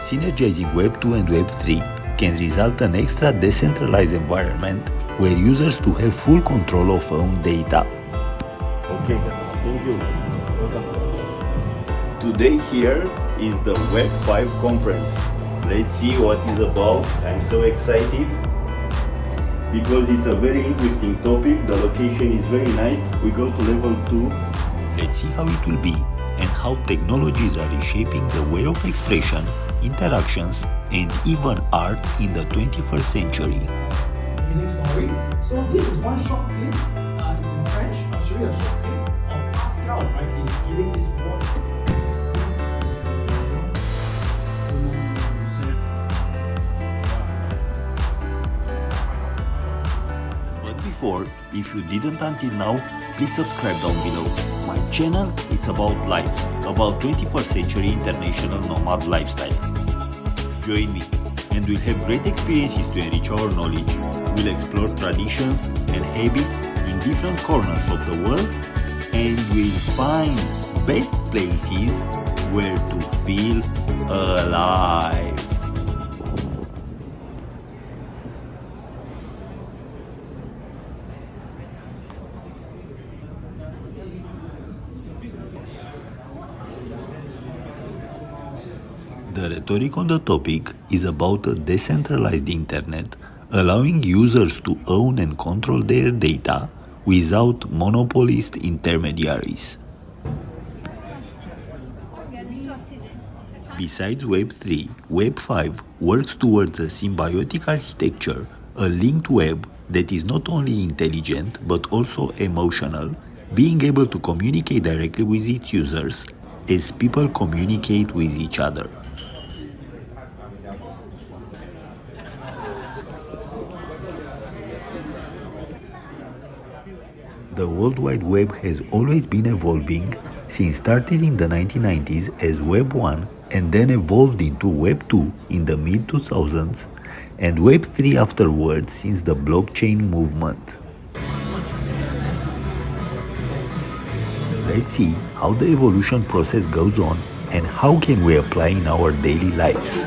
Synergizing Web 2 and Web 3 can result in an extra decentralized environment where users to have full control of own data. Okay, thank you. Today here is the Web 5 conference. Let's see what it's about. I'm so excited because it's a very interesting topic. The location is very nice. We go to level 2. Let's see how it will be and how technologies are reshaping the way of expression, interactions, and even art in the 21st century. Amazing story. So this is one short clip. It's in French. I'll show you a short clip of Pascal. Right, he's giving this walk. But before, if you didn't until now, please subscribe down below. My channel, it's about life, about 21st century international nomad lifestyle. Join me and we'll have great experiences to enrich our knowledge. We'll explore traditions and habits in different corners of the world, and we'll find best places where to feel alive. The rhetoric on the topic is about a decentralized internet, allowing users to own and control their data without monopolist intermediaries. Besides Web 3, Web 5 works towards a symbiotic architecture, a linked web that is not only intelligent but also emotional, being able to communicate directly with its users as people communicate with each other. The World Wide Web has always been evolving, since started in the 1990s as Web 1 and then evolved into Web 2 in the mid-2000s and Web 3 afterwards since the blockchain movement. Let's see how the evolution process goes on and how can we apply in our daily lives.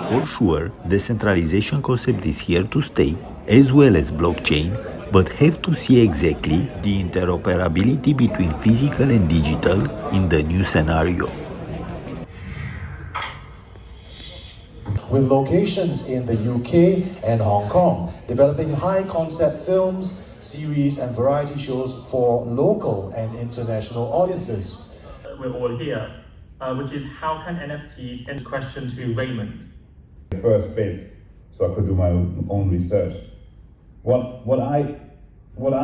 For sure, decentralization concept is here to stay, as well as blockchain, but have to see exactly the interoperability between physical and digital in the new scenario. With locations in the UK and Hong Kong, developing high-concept films, series and variety shows for local and international audiences. We're all here, which is how can NFTs answer the question to Raymond? First base, so I could do my own research. What I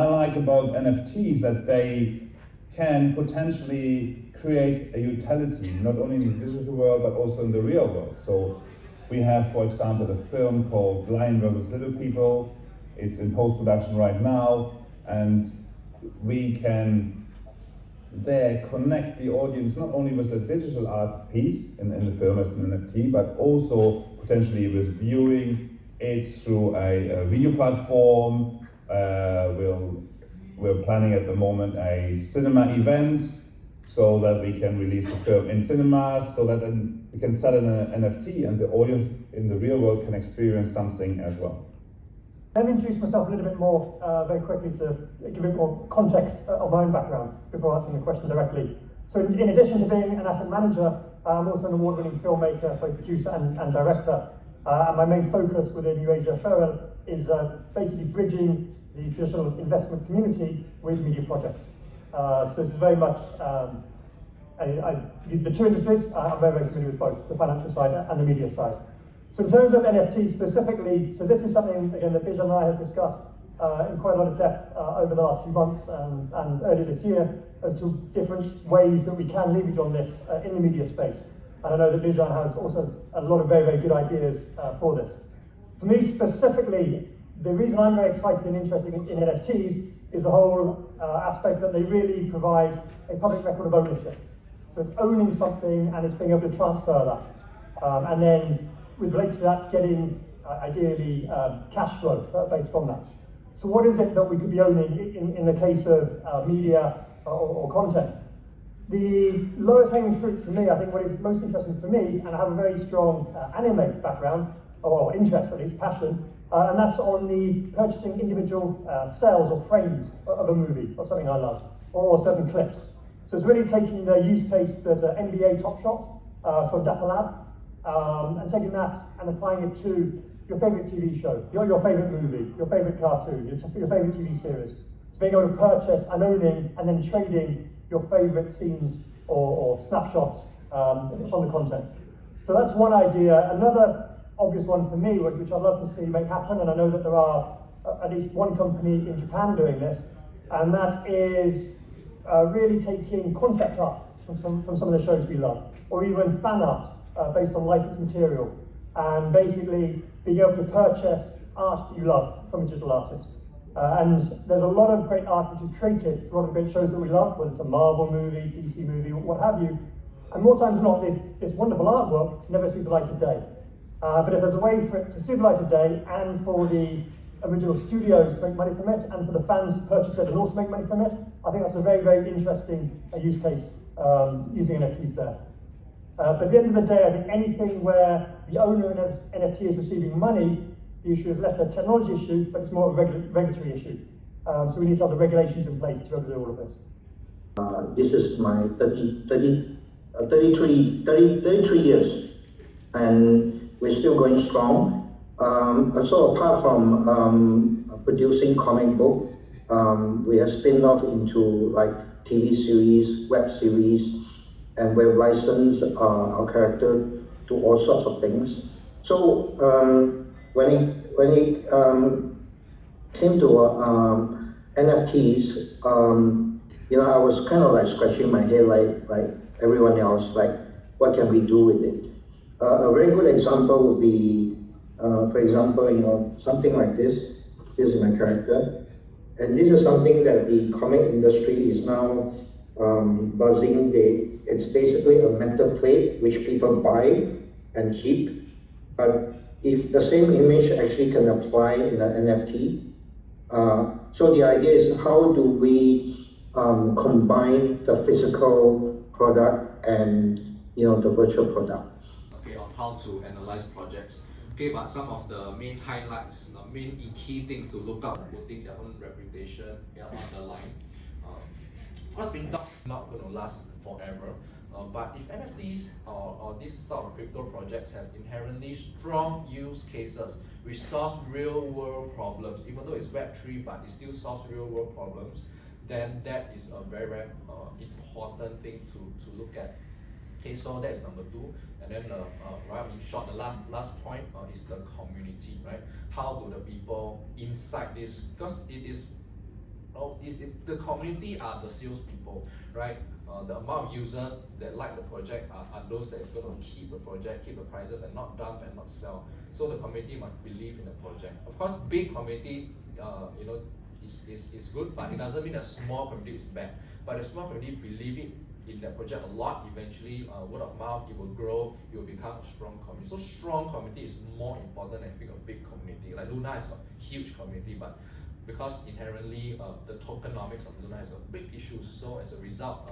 like about NFTs is that they can potentially create a utility, not only in the digital world, but also in the real world. So we have, for example, a film called Lion vs. Little People. It's in post-production right now, and we can there connect the audience not only with a digital art piece in the film as an NFT, but also potentially with viewing it through a video platform. We're planning at the moment a cinema event so that we can release the film in cinemas, so that then we can sell an NFT and the audience in the real world can experience something as well. Let me introduce myself a little bit more very quickly to give a bit more context of my own background before answering the question directly. So in addition to being an asset manager, I'm also an award-winning filmmaker, both producer and director. And my main focus within Eurasia Phor is basically bridging the traditional investment community with media projects. So this is very much the two industries. I'm very, very familiar with both, the financial side and the media side. So in terms of NFTs specifically, so this is something, again, that Bijan and I have discussed in quite a lot of depth over the last few months and earlier this year as to different ways that we can leverage on this in the media space. And I know that Bijan has also a lot of very, very good ideas for this. For me specifically, the reason I'm very excited and interested in NFTs is the whole aspect that they really provide a public record of ownership. So it's owning something and it's being able to transfer that. And then with related to that, getting ideally cash flow based on that. So what is it that we could be owning in the case of media or content? The lowest hanging fruit for me, I think what is most interesting for me, and I have a very strong anime background, or interest at least, passion, and that's on the purchasing individual cells or frames of a movie, or something I love, or certain clips. So it's really taking the use case that NBA Top Shot for Dapper Lab, and taking that and applying it to your favourite TV show, your favourite movie, your favourite cartoon, your favourite TV series. So being able to purchase and owning and then trading your favourite scenes or snapshots from the content. So that's one idea. Another obvious one for me, which I'd love to see make happen, and I know that there are at least one company in Japan doing this, and that is really taking concept art from some of the shows we love, or even fan art based on licensed material, and basically being able to purchase art that you love from a digital artist. And there's a lot of great art which is created for a lot of great shows that we love, whether it's a Marvel movie, DC movie, what have you. And more times than not, this wonderful artwork never sees the light of day. But if there's a way for it to see the light of day, and for the original studios to make money from it, and for the fans to purchase it and also make money from it, I think that's a very, very interesting use case using NFTs there. But at the end of the day, I think anything where the owner of an NFT is receiving money, the issue is less a technology issue, but it's more a regulatory issue. So we need to have the regulations in place to be able to do all of this. This is my 33 years, and we're still going strong. So apart from producing comic book, we have spin off into like TV series, web series, and we have licensed our character to all sorts of things. So when it came to NFTs, I was kind of like scratching my head like everyone else, like what can we do with it? A very good example would be, for example, something like this. This is my character, and this is something that the comic industry is now buzzing. It's basically a metal plate which people buy and keep, but if the same image actually can apply in an NFT. So the idea is, how do we combine the physical product and the virtual product? Okay, on how to analyze projects. Okay, but some of the main highlights, the main key things to look out, putting their own reputation on the line. Of course, being not going to last forever. But if NFTs or this sort of crypto projects have inherently strong use cases which solve real world problems, even though it's Web3, but it still solves real world problems, then that is a very, very important thing to look at. Okay, so that's number two. And then right in short, the last point is the community, right? How do the people inside this, because it is the community are the salespeople, right? The amount of users that like the project are those that is going to keep the project, keep the prices, and not dump and not sell. So the community must believe in the project. Of course, big community, is good, but it doesn't mean a small community is bad. But a small community believe it in that project a lot. Eventually, word of mouth, it will grow. It will become a strong community. So strong community is more important than having a big community. Like Luna has got a huge community, but because inherently the tokenomics of Luna has got big issues, so as a result,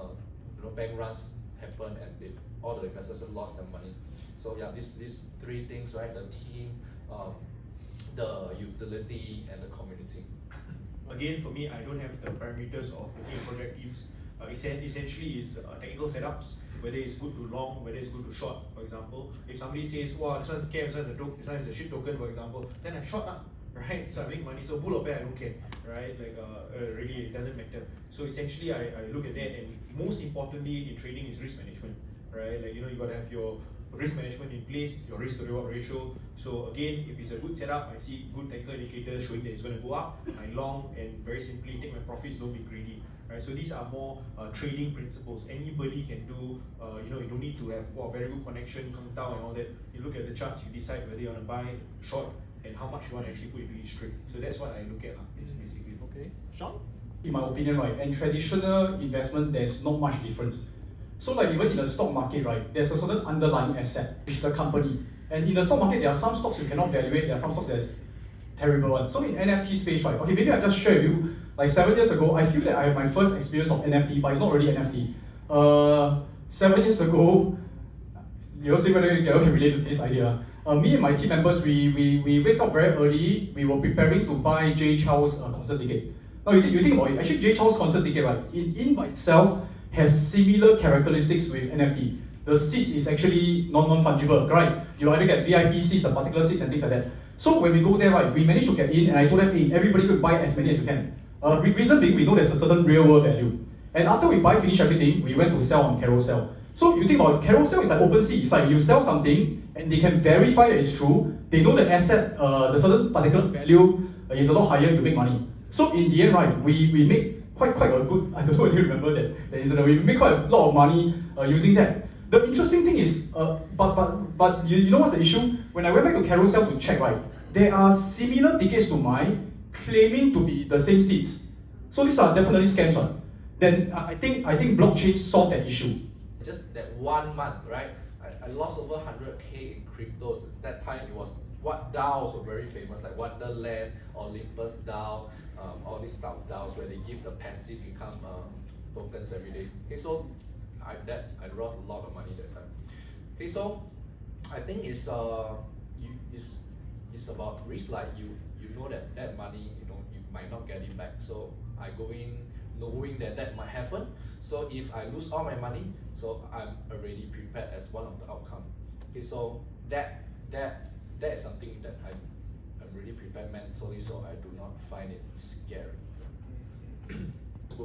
bank runs happen and all the investors have lost their money. So yeah, these three things, right? The team, the utility, and the community. Again, for me, I don't have the parameters of looking at project teams. Essentially, it's technical setups, whether it's good to long, whether it's good to short. For example, if somebody says, "Wow, this one's scam, this one is a shit token," for example, then I'm short, right? So I make money. So bull or bear, I don't care, right? Like really, it doesn't matter. So essentially, I look at that, and most importantly in trading is risk management, right? Like you got to have your risk management in place, your risk to reward ratio. So again, if it's a good setup, I see good technical indicators showing that it's going to go up. I long, and very simply take my profits, don't be greedy, right? So these are more trading principles. Anybody can do. You don't need to have very good connection, Kang Tao and all that. You look at the charts, you decide whether you want to buy, short, and how much you want to actually put into each trade. So that's what I look at. It's basically okay. Sean? In my opinion, right, and traditional investment, there's not much difference. So like even in the stock market, right, there's a certain underlying asset, which is the company. And in the stock market, there are some stocks you cannot valuate, there are some stocks that's terrible one. So in NFT space, right, okay, maybe I just share with you, like 7 years ago, I feel that I have my first experience of NFT, but it's not really NFT. 7 years ago, you'll see whether you can relate to this idea. Me and my team members, we wake up very early. We were preparing to buy Jay Chou's concert ticket. Now you think about it. Actually, Jay Chou's concert ticket, right, in by itself has similar characteristics with NFT. The seats is actually non-fungible, right? You either get VIP seats, or particular seats, and things like that. So when we go there, right, we managed to get in, and I told them, hey, everybody could buy as many as you can. Reason being, we know there's a certain real-world value. And after we finish everything, we went to sell on Carousel. So you think about it, Carousel is like OpenSea. It's like you sell something, and they can verify that it's true. They know the asset, the certain particular value is a lot higher, you make money. So in the end, right, we make quite a good, I don't know if you remember that incident, we make quite a lot of money using that. The interesting thing is, but you know what's the issue? When I went back to Carousel to check, right, there are similar tickets to mine claiming to be the same seats. So these are definitely scams, right? Then I think blockchain solved that issue. Just that 1 month, right? I lost over 100K in cryptos. That time it was what DAOs were very famous, like Wonderland, Olympus DAO, all these DAOs where they give the passive income tokens every day. Okay, so I lost a lot of money that time. Okay, so I think it's about risk. Like you know that money, you might not get it back. So I go in knowing that might happen. So if I lose all my money, so I'm already prepared as one of the outcome. Okay, so that is something that I'm really prepared mentally, so I do not find it scary.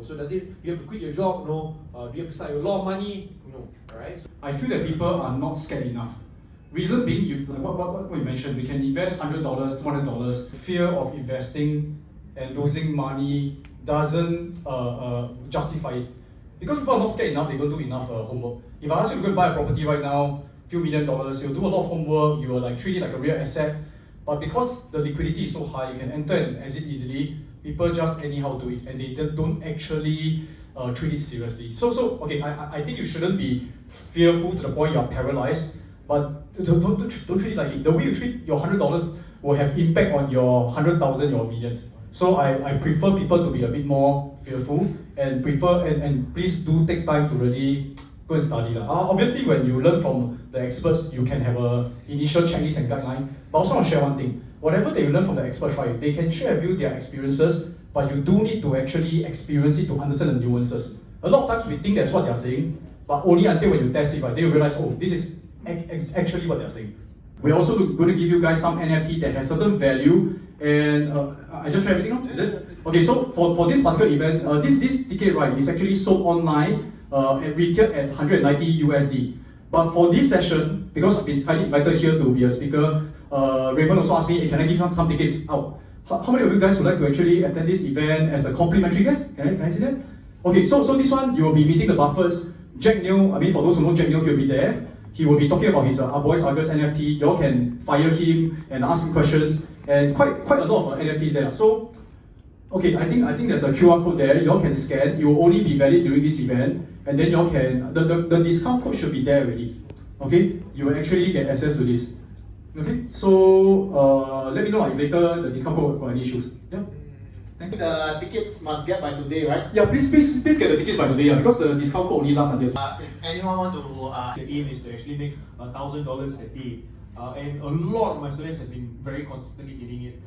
So does it, you have to quit your job, do you have to start with a lot of money? No, alright? I feel that people are not scared enough. Reason being, what you mentioned, we can invest $100, $200. Fear of investing and losing money doesn't justify it. Because people are not scared enough, they don't do enough homework. If I ask you to go and buy a property right now, few $1 million, you'll do a lot of homework, you will like treat it like a real asset. But because the liquidity is so high, you can enter and exit easily, people just anyhow do it, and they don't actually treat it seriously. So okay, I think you shouldn't be fearful to the point you are paralyzed, but don't treat it like it. The way you treat your $100 will have impact on your 100,000, your millions. So I prefer people to be a bit more fearful and please do take time to really go and study. Obviously, when you learn from the experts, you can have a initial checklist and guideline. But I also want to share one thing. Whatever that you learn from the experts, right, they can share with you their experiences, but you do need to actually experience it to understand the nuances. A lot of times we think that's what they're saying, but only until when you test it, right, then you realize, oh, this is actually what they're saying. We're also going to give you guys some NFT that has certain value, and I just share everything now, is it? Okay, so for this particular event, this ticket, right, is actually sold online at retail at 190 USD. But for this session, because I've been kindly invited here to be a speaker, Raymond also asked me, hey, can I give some tickets out? How many of you guys would like to actually attend this event as a complimentary guest? Can I see that? Okay, so this one, you will be meeting the Buffers. Jack Neo, I mean, for those who know Jack Neo, he'll be there. He will be talking about his Arbois Argus NFT. You all can fire him and ask him questions, and quite a lot of NFTs there. So, okay, I think there's a QR code there. You all can scan. It will only be valid during this event, and then you all can, the discount code should be there already. Okay, you will actually get access to this. Okay, so let me know if later the discount code got any issues. Yeah. Thank you. The tickets must get by today, right? Yeah, please get the tickets by today, because the discount code only lasts until. If anyone want to, the aim is to actually make $1,000 a day, and a lot of my students have been very consistently hitting it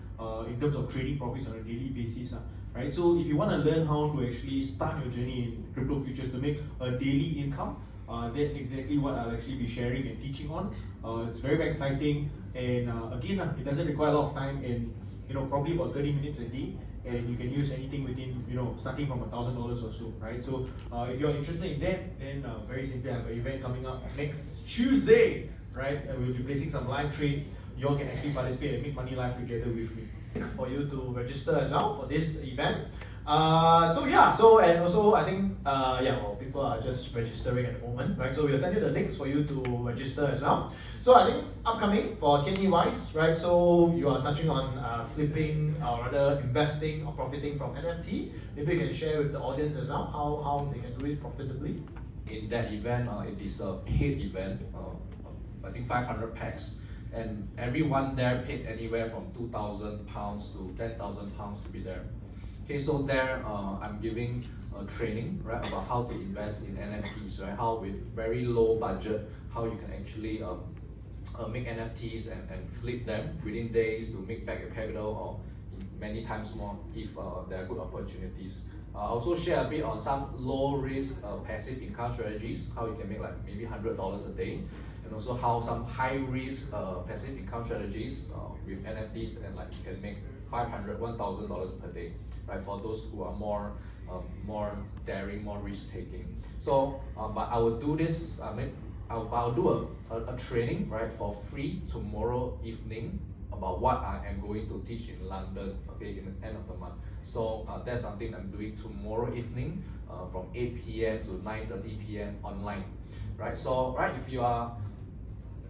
in terms of trading profits on a daily basis, right? So if you want to learn how to actually start your journey in crypto futures to make a daily income, that's exactly what I'll actually be sharing and teaching on. It's very exciting, and again, it doesn't require a lot of time, and probably about 30 minutes a day. And you can use anything within, starting from $1,000 or so, right? So if you're interested in that, then very simply, I have an event coming up next Tuesday, right? We'll be placing some live trades. You all can actually participate and make money live together with me. For you to register as well for this event. And also I think people are just registering at the moment, right? So we'll send you the links for you to register as well. So I think upcoming for TNE wise, right? So you are touching on flipping or rather investing or profiting from NFT. Maybe you can share with the audience as well how they can do it profitably. In that event, it is a paid event. I think 500 packs. And everyone there paid anywhere from £2,000 to £10,000 to be there. Okay, so there I'm giving a training, right, about how to invest in NFTs, right? How with very low budget, how you can actually make NFTs and flip them within days to make back your capital or many times more if there are good opportunities. Also share a bit on some low risk passive income strategies, how you can make like maybe $100 a day, and also how some high risk passive income strategies with NFTs and like you can make $500, $1,000 per day, right? For those who are more daring, more risk taking. So, but I will do this. I'll do a training, right, for free tomorrow evening about what I am going to teach in London, okay, in the end of the month. So that's something I'm doing tomorrow evening from 8 p.m. to 9:30 p.m. online, right? So, right, if you're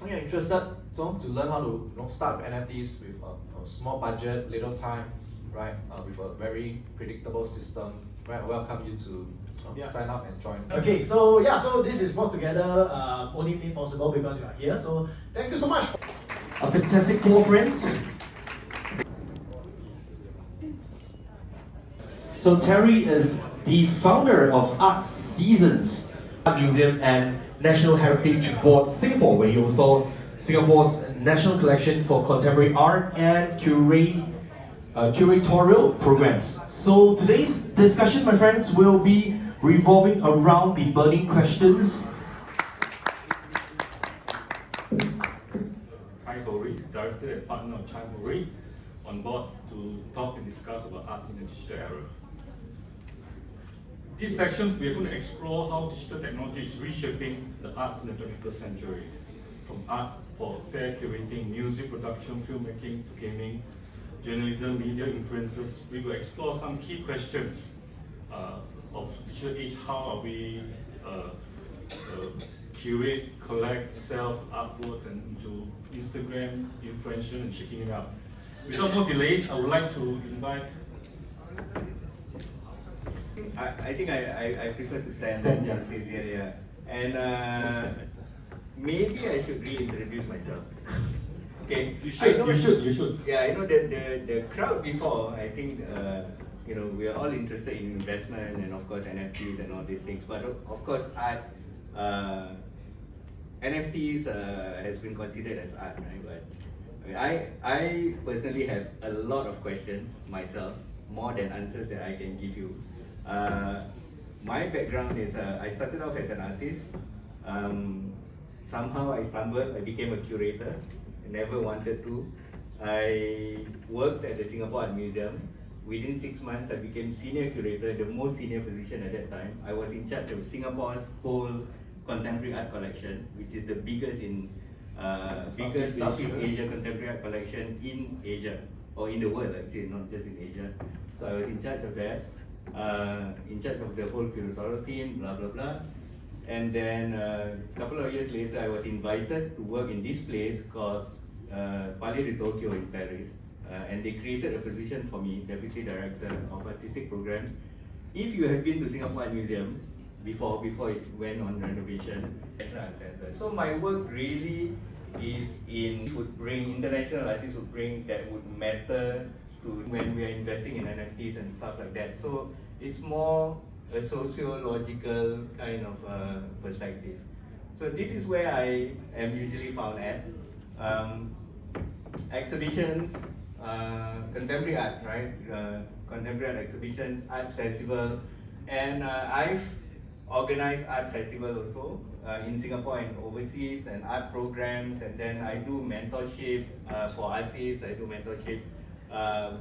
interested to learn how to start with NFTs with a small budget, little time, right, with a very predictable system, right, I welcome you to sign up and join. Okay, so yeah, so this is brought together only made possible because you are here. So thank you so much. A fantastic Phor friends. So Terry is the founder of Art Seasons Museum and National Heritage Board Singapore, where you saw Singapore's national collection for contemporary art and curatorial programs. So today's discussion, my friends, will be revolving around the burning questions. Director and partner of 𝐂𝐂𝐑𝐈𝐁𝐄𝐑, on board to talk and discuss about art in the digital era. This section, we are going to explore how digital technology is reshaping the arts in the 21st century. From art for fair curating, music production, filmmaking, to gaming, journalism, media influencers, we will explore some key questions of digital age. How are we curate, collect, sell artworks and into Instagram, influential and shaking it up. Without more delays, I would like to invite. I think I prefer to stand as Yang says here, yeah. And maybe I should reintroduce myself. Okay. You should. Yeah, I know that the crowd before, I think you know, we are all interested in investment and of course NFTs and all these things. But of course art, NFTs has been considered as art, right? But I personally have a lot of questions myself, more than answers that I can give you. My background is I started off as an artist. Somehow I stumbled, I became a curator. I never wanted to. I worked at the Singapore Art Museum. Within 6 months, I became senior curator, the most senior position at that time. I was in charge of Singapore's whole contemporary art collection, which is the biggest in Southeast Asia contemporary art collection in Asia, or in the world actually, not just in Asia. So I was in charge of that, in charge of the whole curatorial team, blah blah blah. And then a couple of years later, I was invited to work in this place called Palais de Tokyo in Paris. And they created a position for me, Deputy Director of Artistic Programs. If you have been to Singapore Art Museum before it went on renovation, National Art Center. So my work really is in would bring international artists would bring that would matter to when we are investing in NFTs and stuff like that. So it's more a sociological kind of perspective. So this is where I am usually found at. Exhibitions, contemporary art, right? Contemporary art exhibitions, arts festival, and I've organized art festival also in Singapore and overseas, and art programs, and then I do mentorship for artists. I do mentorship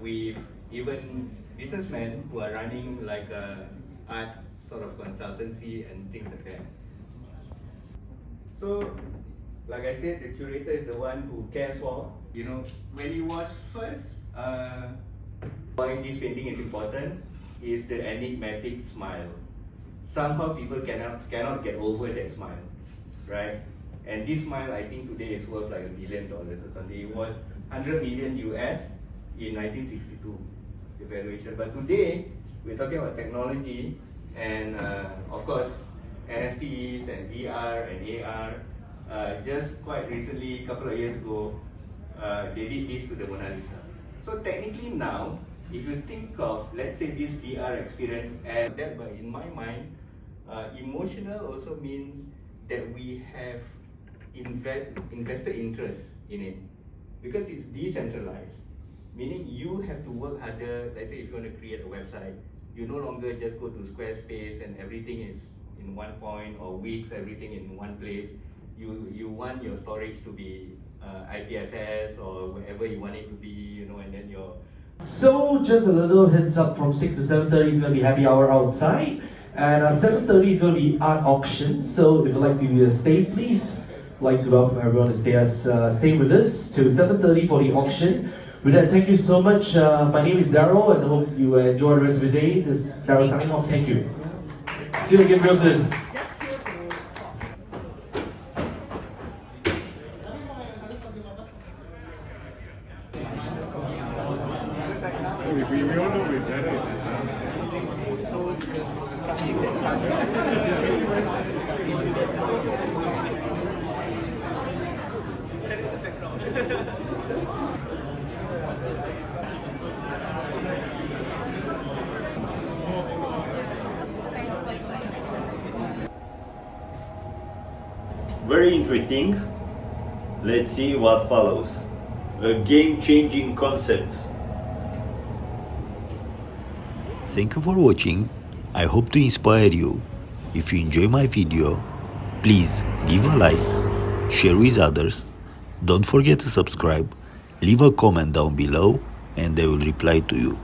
with even businessmen who are running like a art sort of consultancy and things like that. So, like I said, the curator is the one who cares for, you know, when he was first, why this painting is important is the enigmatic smile. Somehow people cannot get over that smile, right? And this smile, I think today is worth like $1 billion or something. It was 100 million US in 1962, the valuation. But today, we're talking about technology and of course, NFTs and VR and AR. Just quite recently, a couple of years ago, they did this to the Mona Lisa. So technically now, If you think of, let's say, this VR experience as that, but in my mind, emotional also means that we have invested interest in it, because it's decentralized, meaning you have to work harder. Let's say if you want to create a website, you no longer just go to Squarespace and everything is in one point, or Wix, everything in one place. You want your storage to be IPFS or whatever you want it to be, you know, and then your... So just a little heads up, from 6 to 7:30 is going to be happy hour outside, and 7:30 is going to be art auction. So if you'd like to stay, please, I'd like to welcome everyone to stay with us till 7:30 for the auction. With that, thank you so much. My name is Daryl, and I hope you enjoy the rest of the day. This is Daryl signing off. Thank you. See you again real soon. Very interesting. Let's see what follows. A game-changing concept. Thank you for watching. I hope to inspire you. If you enjoy my video, please give a like, share with others. Don't forget to subscribe, leave a comment down below, and I will reply to you.